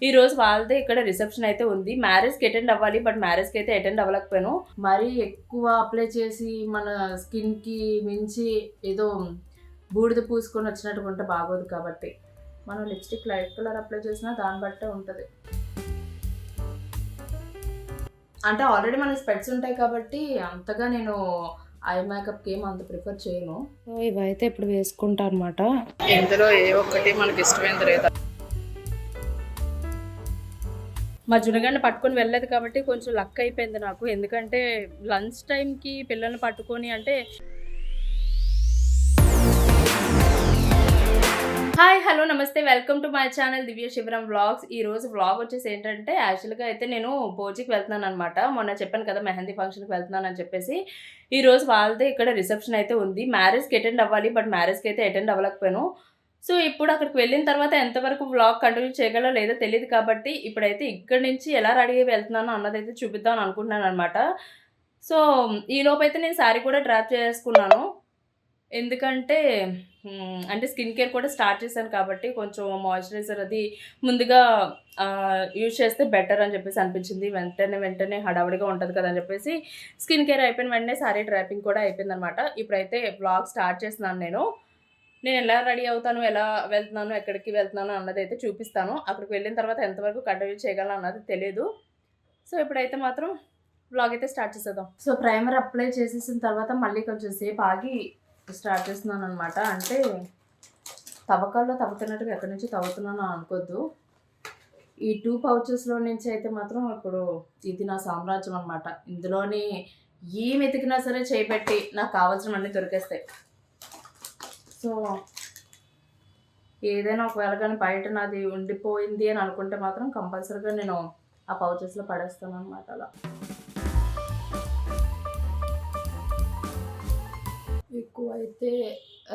ఈ రోజు వాళ్ళదే ఇక్కడ రిసెప్షన్ అయితే ఉంది. మ్యారేజ్‌కి అటెండ్ అవ్వాలి. బట్ మ్యారేజ్‌కి అయితే అటెండ్ అవ్వలేకపోయాను. మరీ ఎక్కువ అప్లై చేసి మన స్కిన్‌కి మించి ఏదో బూడిద పూసుకొని వచ్చినట్టుగా ఉంటే బాగోదు కాబట్టి. మనం లిప్‌స్టిక్ లైట్ కలర్ అప్లై చేసినా దాన్ని బట్టే ఉంటది. అంటే ఆల్రెడీ మనకి స్పెక్ట్స్ ఉంటాయి కాబట్టి అంతగా నేను ఐ మేకప్‌కి ఏమి అంత ప్రిఫర్ చేయను. సో ఇవైతే ఇప్పుడు వేసుకుంటా అనమాట. ఇందులో ఏ ఒక్కటి మనకి ఇష్టమైంది లేదా. మా జునగాడిని పట్టుకొని వెళ్ళలేదు కాబట్టి కొంచెం లక్ అయిపోయింది నాకు. ఎందుకంటే లంచ్ టైంకి పిల్లల్ని పట్టుకొని అంటే హాయ్ హలో నమస్తే welcome to my channel Divya Shivaram vlogs. ఈరోజు వ్లాగ్ వచ్చేసి ఏంటంటే యాక్చువల్గా అయితే నేను భోజీకి వెళ్తున్నాను అనమాట. మొన్న చెప్పాను కదా మెహందీ ఫంక్షన్కి వెళ్తున్నాను అని చెప్పేసి. ఈరోజు వాళ్ళదే ఇక్కడ రిసెప్షన్ అయితే ఉంది. మ్యారేజ్కి అటెండ్ అవ్వాలి బట్ మ్యారేజ్కి అయితే అటెండ్ అవ్వలేకపోయాను. సో ఇప్పుడు అక్కడికి వెళ్ళిన తర్వాత ఎంతవరకు వ్లాగ్ కంటిన్యూ చేయగలరో లేదో తెలియదు కాబట్టి ఇప్పుడైతే ఇక్కడి నుంచి ఎలా రెడీ అయ్యి వెళ్తున్నానో అన్నదైతే చూపిద్దాం అనుకుంటున్నాను అనమాట. సో ఈలోపైతే నేను శారీ కూడా డ్రాప్ చేసుకున్నాను. ఎందుకంటే అంటే స్కిన్ కేర్ కూడా స్టార్ట్ చేశాను కాబట్టి కొంచెం మాయిశ్చరైజర్ అది ముందుగా యూజ్ చేస్తే బెటర్ అని చెప్పేసి అనిపించింది. వెంటనే హడావిడిగా ఉంటది కదా అని చెప్పేసి స్కిన్ కేర్ అయిపోయిన వెంటనే సారీ డ్రాపింగ్ కూడా అయిపోయిందనమాట. ఇప్పుడైతే వ్లాగ్ స్టార్ట్ చేస్తున్నాను నేను. నేను ఎలా రెడీ అవుతాను, ఎలా వెళ్తున్నాను, ఎక్కడికి వెళ్తున్నాను అన్నదైతే చూపిస్తాను. అక్కడికి వెళ్ళిన తర్వాత ఎంతవరకు కంటిన్యూ చేయగలను అన్నది తెలీదు. సో ఇప్పుడైతే మాత్రం వ్లాగ్ అయితే స్టార్ట్ చేసేద్దాం. సో ప్రైమర్ అప్లై చేసేసిన తర్వాత మళ్ళీ కొంచెం సేపు ఆగి స్టార్ట్ చేస్తున్నాననమాట. అంటే తవ్వకాల్లో తవ్వుతున్నట్టుగా ఎక్కడి నుంచి తవ్వుతున్నానో అనుకోద్దు. ఈ 2 పౌచెస్‌లో నుంచి అయితే మాత్రం ఇప్పుడు ఇది నా సామ్రాజ్యం అనమాట. ఇందులోని ఏం వెతికినా సరే చేయి నాకు కావాల్సినవన్నీ దొరికేస్తాయి. సో ఏదైనా ఒకవేళ కానీ బయట నాది ఉండిపోయింది అని అనుకుంటే మాత్రం కంపల్సరీగా నేను ఆ పౌచెస్‌లో పడేస్తాననమాట అలా. ఎక్కువైతే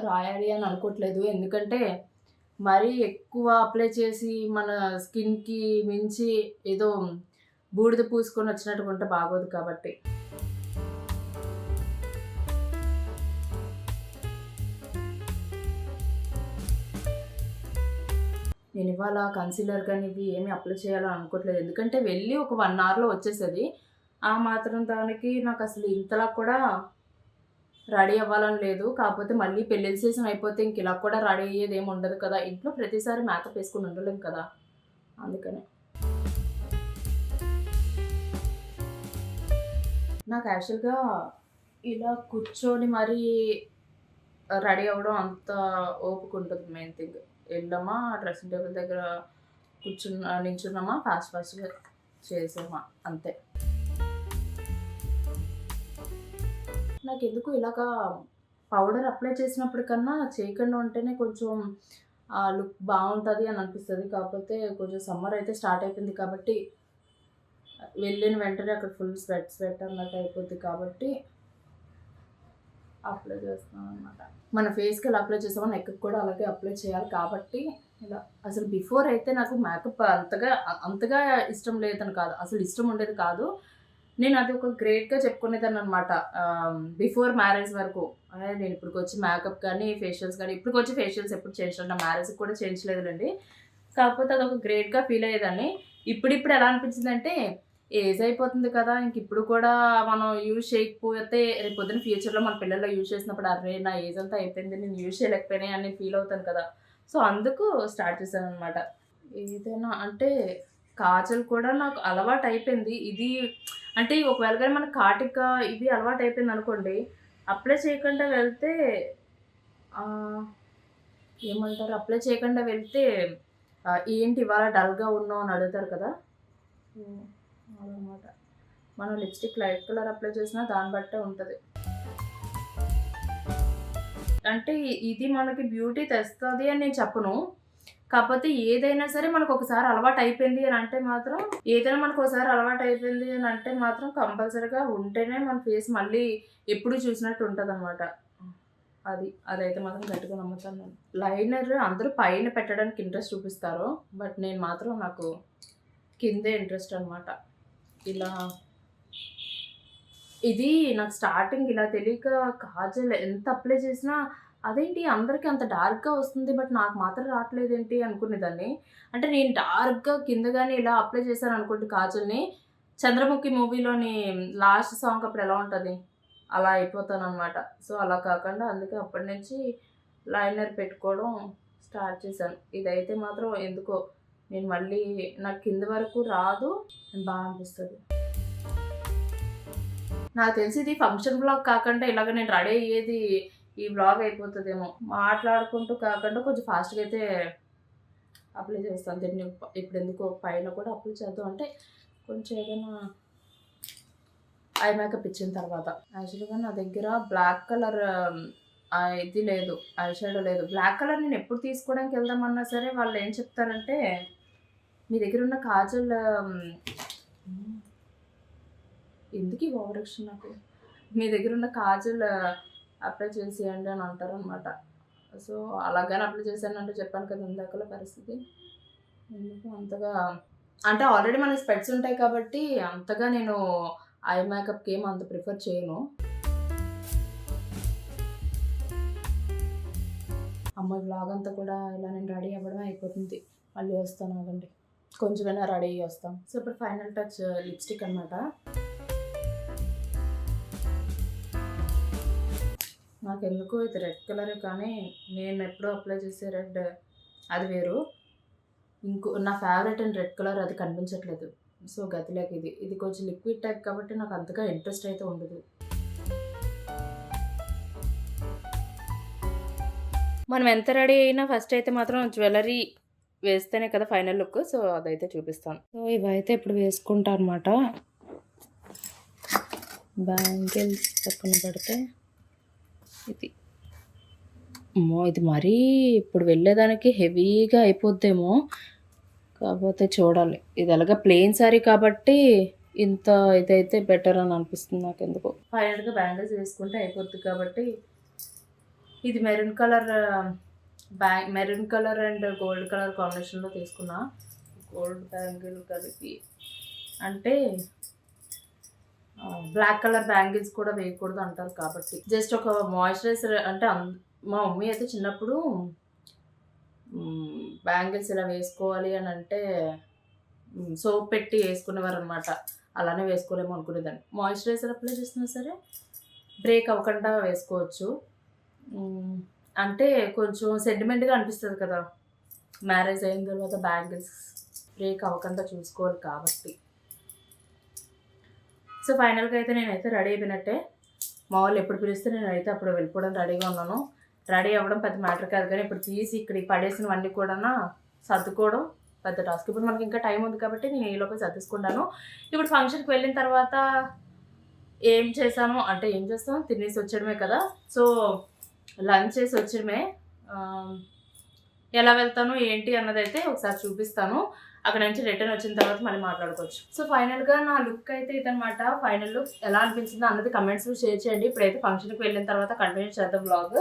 రాయాలి అని అనుకోవట్లేదు. ఎందుకంటే మరీ ఎక్కువ అప్లై చేసి మన స్కిన్‌కి మించి ఏదో బూడిద పూసుకొని వచ్చినట్టుగా ఉంటే బాగోదు కాబట్టి. నేను ఇవాళ కన్సీలర్ కానీ ఇవి ఏమి అప్లై చేయాలని అనుకోవట్లేదు. ఎందుకంటే వెళ్ళి ఒక 1 అవర్‌లో వచ్చేసేది. ఆ మాత్రం దానికి నాకు అసలు ఇంతలా కూడా రెడీ అవ్వాలని లేదు. కాకపోతే మళ్ళీ పెళ్ళిళ్ళ సీజన్ అయిపోతే ఇంక ఇలా కూడా రెడీ అయ్యేది ఏమి ఉండదు కదా! ఇంట్లో ప్రతిసారి మేకప్ వేసుకొని ఉండలేం కదా! అందుకనే. నాకు యాక్చువల్‌గా ఇలా కూర్చొని మరీ రెడీ అవ్వడం అంత ఓపిక ఉండదు మెయిన్ థింగ్. ఎళ్ళామా డ్రెస్సింగ్ టేబుల్ దగ్గర నించున్నామా ఫాస్ట్‌గా చేసామా అంతే. నాకెందుకో ఇలాగా పౌడర్ అప్లై చేసినప్పుడు కన్నా చేయకుండా ఉంటేనే కొంచెం లుక్ బావుంటది అని అనిపిస్తది. కాకపోతే కొంచెం సమ్మర్ అయితే స్టార్ట్ అయిపోయింది కాబట్టి వెళ్ళిన వెంటనే అక్కడ ఫుల్ స్వెట్ అన్నట్టు అయిపోద్ది కాబట్టి అప్లై చేస్తున్నాననమాట. మన ఫేస్‌కి ఎలా అప్లై చేసామో నెక్‌కి కూడా అలాగే అప్లై చేయాలి కాబట్టి ఇలా. అసలు బిఫోర్ అయితే నాకు మేకప్ అంతగా ఇష్టం లేదని కాదు. అసలు ఇష్టం ఉండేది కాదు. నేను అది ఒక గ్రేట్‌గా చెప్పుకునేదాన్ననమాట. బిఫోర్ మ్యారేజ్ వరకు. నేను ఇప్పటికొచ్చి మేకప్ కానీ, ఫేషియల్స్ కానీ ఇప్పటికొచ్చి ఫేషియల్స్ ఎప్పుడు చేయించలేదు. నా మ్యారేజ్‌కి కూడా చేయించలేదులెండి. కాకపోతే అదొక గ్రేట్‌గా ఫీల్ అయ్యేదాన్ని. ఇప్పుడిప్పుడు ఎలా అనిపించిందంటే ఏజ్ అయిపోతుంది కదా! ఇప్పుడు కూడా మనం యూజ్ చేయకపోతే రేపొద్దున ఫ్యూచర్‌లో మన పిల్లలు యూజ్ చేసినప్పుడు అర్రే! నా ఏజ్ అంతా అయిపోయింది. నేను యూజ్ చేయలేకపోయానే అని ఫీల్ అవుతాను కదా! సో అందుకు స్టార్ట్ చేశాననమాట. ఏదైనా అంటే కాజల్ కూడా నాకు అలవాటయిపోయింది. ఇది అంటే ఒకవేళ గాని మనకు కాటిక ఇది అలవాటయిపోయిందనుకోండి, అప్లై చేయకుండా వెళ్తే ఏమంటారు? అప్లై చేయకుండా వెళ్తే ఏంటి ఇవాళ డల్‌గా ఉన్నావు అని అడుగుతారు కదా! అదనమాట. మనం లిప్‌స్టిక్ లైట్ కలర్ అప్లై చేసినా దాన్ని బట్టే ఉంటది. అంటే ఇది మనకి బ్యూటీ తెస్తది అని నేను చెప్పను. కాపోతే ఏదైనా సరే మనకొకసారి అలవాటయిపోయింది అనంటే మాత్రం కంపల్సరీగా ఉంటేనే మన ఫేస్ మళ్ళీ ఎప్పుడు చూసినట్టు ఉంటదనమాట. అదైతే మాత్రం గట్టిగా నమ్ముతాను నేను. లైనర్ అందరూ పైన పెట్టడానికి ఇంట్రెస్ట్ చూపిస్తారు. బట్ నేను మాత్రం నాకు కిందే ఇంట్రెస్ట్ అనమాట. ఇలా ఇది నాకు స్టార్టింగ్ ఇలా తెలియక కాజల్ ఎంత అప్లై చేసినా అదేంటి అందరికి అంత డార్క్‌గా వస్తుంది. బట్ నాకు మాత్రం రావట్లేదేంటి అనుకునేదాన్ని. అంటే నేను డార్క్‌గా కింద గాని ఇలా అప్లై చేశాననుకోండి కాజల్‌ని, 'చంద్రముఖి' మూవీలోని లాస్ట్ సాంగ్ అప్పుడు ఎలా ఉంటది? అలా అయిపోతాననమాట. సో, అలా కాకుండా అందుకే అప్పటినుంచి లైనర్ పెట్టుకోవడం స్టార్ట్ చేశాను. ఇదైతే మాత్రం ఎందుకో నేను మళ్ళీ నాకు కింద వరకు రాదు. బా అనిపిస్తది. నాకు తెలిసి ఇది ఫంక్షన్ వ్లాగ్ కాకుండా ఇలాగ నేను రెడీ అయ్యేది ఈ వ్లాగ్ అయిపోతదేమో. మాట్లాడుకుంటూ కాకుండా కొంచెం ఫాస్ట్‌గా అయితే అప్లై చేస్తాను. దీన్ని ఇప్పుడెందుకో పైన కూడా అప్లై చేద్దాం అంటే కొంచెం ఏదైనా ఐ మేకప్ ఇచ్చిన తర్వాత. యాక్చువల్‌గా నా దగ్గర బ్లాక్ కలర్ ఇది లేదు. ఐ షాడో లేదు. బ్లాక్ కలర్ నేను ఎప్పుడు తీసుకోవడానికి వెళ్దామన్నా సరే వాళ్ళు ఏం చెప్తారంటే, మీ దగ్గర ఉన్న కాజల్ ఎందుకు ఈ ఓవర్ యాక్షన్ నాకు? మీ దగ్గర ఉన్న కాజల్ అప్లై చేసేయండి అని అంటారనమాట. సో, అలాగని అప్లై చేశానంటే చెప్పాను కదా ఇందాకల పరిస్థితి. ఎందుకు అంతగా అంటే ఆల్రెడీ మనకి స్పెట్స్ ఉంటాయి కాబట్టి అంతగా నేను ఐ మేకప్‌కి ఏమి అంత ప్రిఫర్ చేయను. అమ్మ వ్లాగ్ అంతా కూడా ఇలా నేను రెడీ అవ్వడమే అయిపోతుంది. మళ్ళీ వస్తాను ఆగండి. కొంచెమైనా రెడీ అయ్యి వస్తాం. సో, ఇప్పుడు ఫైనల్ టచ్ లిప్‌స్టిక్ అనమాట. నాకెందుకో ఇది రెడ్ కలరే కానీ నేను ఎప్పుడూ అప్లై చేసే రెడ్ అది వేరు. నా ఫేవరెట్ అండ్ రెడ్ కలర్ అది కనిపించట్లేదు. సో, గతిలేక ఇది. ఇది కొంచెం లిక్విడ్ టైప్ కాబట్టి నాకు అంతగా ఇంట్రెస్ట్ అయితే ఉండదు. మనం ఎంత రెడీ అయినా ఫస్ట్ అయితే మాత్రం జ్యువెలరీ వేస్తేనే కదా ఫైనల్ లుక్. సో, అదైతే చూపిస్తాను. సో, ఇవైతే ఇప్పుడు వేసుకుంటా అనమాట. బ్యాంగిల్స్ పక్కన పెడితే ఇది అమ్మో! ఇది మరీ ఇప్పుడు వెళ్ళేదానికి హెవీగా అయిపోద్దేమో. కాకపోతే చూడాలి. ఇది ఎలాగ ప్లెయిన్ శారీ కాబట్టి ఇంత ఇదైతే బెటర్ అని అనిపిస్తుంది నాకెందుకో. ఫైనల్‌గా బ్యాంగిల్స్ వేసుకుంటే అయిపోద్ది కాబట్టి ఇది maroon colour and gold colour కాంబినేషన్‌లో తీసుకున్నా. గోల్డ్ బ్యాంగిల్ కలిపి అంటే బ్లాక్ కలర్ బ్యాంగిల్స్ కూడా వేయకూడదు అంటారు కాబట్టి. జస్ట్ ఒక మాయిశ్చరైజర్ అంటే మా మమ్మీ అయితే చిన్నప్పుడు బ్యాంగిల్స్ ఇలా వేసుకోవాలి అని అంటే సోప్ పెట్టి వేసుకునేవారనమాట. అలానే వేసుకోలేమో అనుకునేదాన్ని. మాయిశ్చరైజర్ అప్లై చేసినా సరే బ్రేక్ అవ్వకుండా వేసుకోవచ్చు. అంటే కొంచెం సెంటిమెంట్‌గా అనిపిస్తది కదా! మ్యారేజ్ అయిన తర్వాత బ్యాంగిల్స్ బ్రేక్ అవ్వకుండా చూసుకోవాలి కాబట్టి. సో, ఫైనల్‌గా అయితే నేనైతే రెడీ అయిపోయినట్టే. మా వాళ్ళు ఎప్పుడు పిలిస్తే నేనైతే అప్పుడు వెళ్ళిపోవడం రెడీగా ఉన్నాను. రెడీ అవ్వడం పెద్ద మ్యాటర్ కాదు కానీ ఇప్పుడు తీసి ఇక్కడ పడేసినవన్నీ కూడా సర్దుకోవడం పెద్ద టాస్క్. ఇప్పుడు మనకి ఇంకా టైం ఉంది కాబట్టి నేను ఈలోపే సర్దేసుకుంటాను. ఇప్పుడు ఫంక్షన్‌కి వెళ్ళిన తర్వాత ఏం చేశాను అంటే ఏం చేస్తాం తినేసి వచ్చేయడమే కదా! సో, లంచ్ చేసి వచ్చేయడమే. ఎలా వెళ్తాను ఏంటి అన్నదైతే ఒకసారి చూపిస్తాను. అక్కడ నుంచి రిటర్న్ వచ్చిన తర్వాత మళ్ళీ మాట్లాడుకోవచ్చు. సో, ఫైనల్‌గా నా లుక్ అయితే ఇదనమాట. ఫైనల్ లుక్ ఎలా అనిపించిందో అన్నది కమెంట్స్‌లో షేర్ చేయండి. ఇప్పుడైతే ఫంక్షన్‌కి వెళ్ళిన తర్వాత కంటిన్యూ చేద్దాం వ్లాగ్.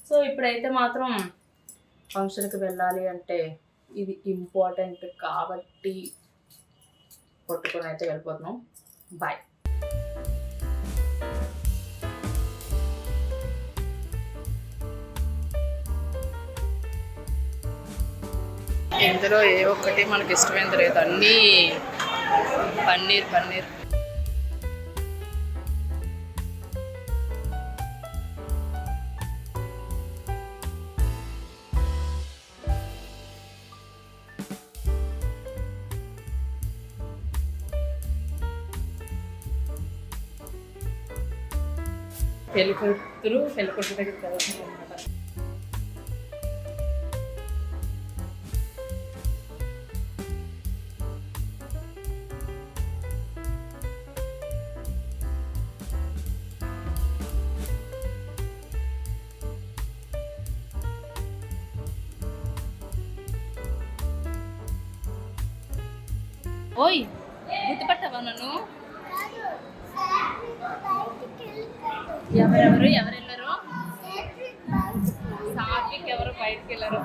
సో, ఇప్పుడైతే మాత్రం ఫంక్షన్‌కి వెళ్ళాలి అంటే ఇది ఇంపార్టెంట్ కాబట్టి కొట్టుకొని అయితే వెళ్ళిపోతున్నాం. బాయ్. ఇందులో ఏ ఒక్కటి మనకి ఇష్టమైనది లేదు. అన్నీ పన్నీర్. పెళ్ళికొడుకు దగ్గరికి వెళ్తుంది అనమాట. ఓయ్ గుర్తుపట్టావా నన్ను? ఎవరు వెళ్ళారు? సాత్విక్ ఎవరు బయటకు వెళ్ళారు.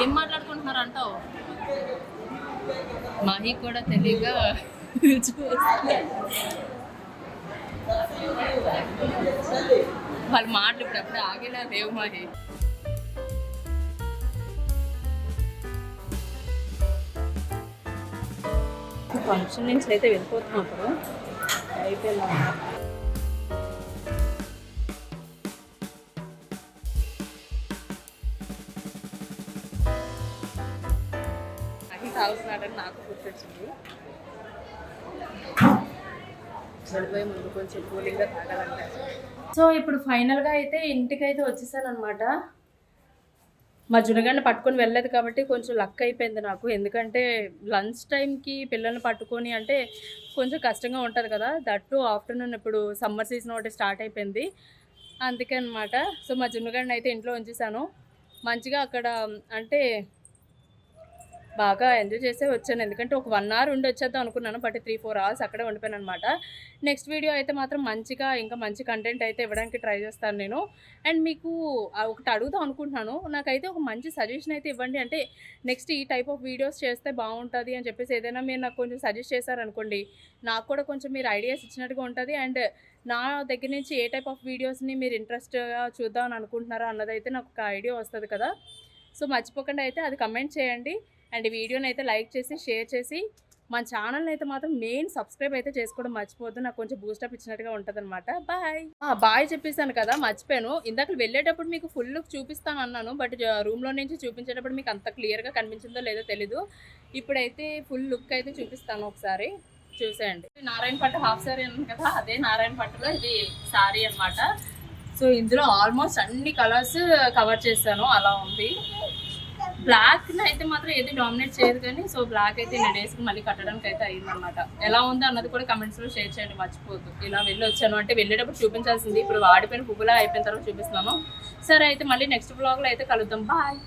ఏం మాట్లాడుకుంటున్నారు అంటావు? మాహి కూడా తెలియగా వాళ్ళ మాటలు ఇప్పుడు అప్పుడే ఆగేలా లేవు మాహి. ఫంక్షన్ నుంచి అయితే వెళ్ళిపోతున్నాం అప్పుడు అయిపోయిందా. అది తాగుతున్నాడని నాకు గుర్తొచ్చింది. వెళ్ళిపోయే ముందు కొంచెం కూలింగ్గా తాగాలంటే. సో ఇప్పుడు ఫైనల్గా అయితే ఇంటికైతే వచ్చేసాను అనమాట. మా జునగండ పట్టుకొని వెళ్ళలేదు కాబట్టి కొంచెం లక్ అయిపోయింది నాకు. ఎందుకంటే లంచ్ టైంకి పిల్లల్ని పట్టుకొని అంటే కొంచెం కష్టంగా ఉంటుంది కదా. దట్టు ఆఫ్టర్నూన్ ఇప్పుడు సమ్మర్ సీజన్ ఒకటి స్టార్ట్ అయిపోయింది అందుకే అనమాట. సో మా జునగండ అయితే ఇంట్లో ఉంచేసాను. మంచిగా అక్కడ అంటే బాగా ఎంజాయ్ చేసే వచ్చాను. ఎందుకంటే ఒక 1 hour ఉండి వచ్చేద్దాం అనుకున్నాను. బట్ 3-4 hours అక్కడే ఉండిపోయాను అనమాట. నెక్స్ట్ వీడియో అయితే మాత్రం మంచిగా ఇంకా మంచి కంటెంట్ అయితే ఇవ్వడానికి ట్రై చేస్తాను నేను. అండ్ మీకు ఒకటి అడుగుదాం అనుకుంటున్నాను. నాకైతే ఒక మంచి సజెషన్ అయితే ఇవ్వండి. అంటే నెక్స్ట్ ఈ టైప్ ఆఫ్ వీడియోస్ చేస్తే బాగుంటుంది అని చెప్పేసి ఏదైనా మీరు నాకు కొంచెం సజెస్ట్ చేశారనుకోండి, నాకు కూడా కొంచెం మీరు ఐడియాస్ ఇచ్చినట్టుగా ఉంటుంది. అండ్ నా దగ్గర నుంచి ఏ టైప్ ఆఫ్ వీడియోస్ని మీరు ఇంట్రెస్ట్గా చూద్దాం అని అనుకుంటున్నారో అన్నదైతే నాకు ఒక ఐడియా వస్తుంది కదా. సో మర్చిపోకుండా అయితే అది కమెంట్ చేయండి. అండ్ వీడియోని అయితే లైక్ చేసి షేర్ చేసి మన ఛానల్ని అయితే మాత్రం మెయిన్ సబ్స్క్రైబ్ అయితే చేసుకోవడం మర్చిపోద్దు. నాకు కొంచెం బూస్టప్ ఇచ్చినట్టుగా ఉంటుంది అనమాట. బాయ్. బాయ్ చెప్పేసాను కదా, మర్చిపోయాను. ఇందాక వెళ్ళేటప్పుడు మీకు ఫుల్ లుక్ చూపిస్తాను అన్నాను. బట్ రూమ్లో నుంచి చూపించేటప్పుడు మీకు అంత క్లియర్గా కనిపించిందో లేదో తెలీదు. ఇప్పుడైతే ఫుల్ లుక్ అయితే చూపిస్తాను, ఒకసారి చూసేయండి. నారాయణ పట్టు హాఫ్ సారీ అన్నాను కదా, అదే నారాయణ పట్టులో ఇది సారీ అనమాట. సో ఇందులో ఆల్మోస్ట్ అన్ని కలర్స్ కవర్ చేశాను, అలా ఉంది. బ్లాక్ అయితే మాత్రం ఏది డామినేట్ చేయదు కానీ సో బ్లాక్ అయితే ఇన్ని డేస్కి మళ్ళీ కట్టడానికి అయితే అయిందనమాట. ఎలా ఉంది అన్నది కూడా కమెంట్స్లో షేర్ చేయండి మర్చిపోద్దు. ఇలా వెళ్ళి వచ్చాను అంటే వెళ్ళేటప్పుడు చూపించాల్సింది, ఇప్పుడు వాడిపోయిన పువ్వులా అయిపోయిన తర్వాత చూపిస్తున్నాను. సరే అయితే మళ్ళీ నెక్స్ట్ బ్లాగ్లో అయితే కలుద్దాం. బాయ్.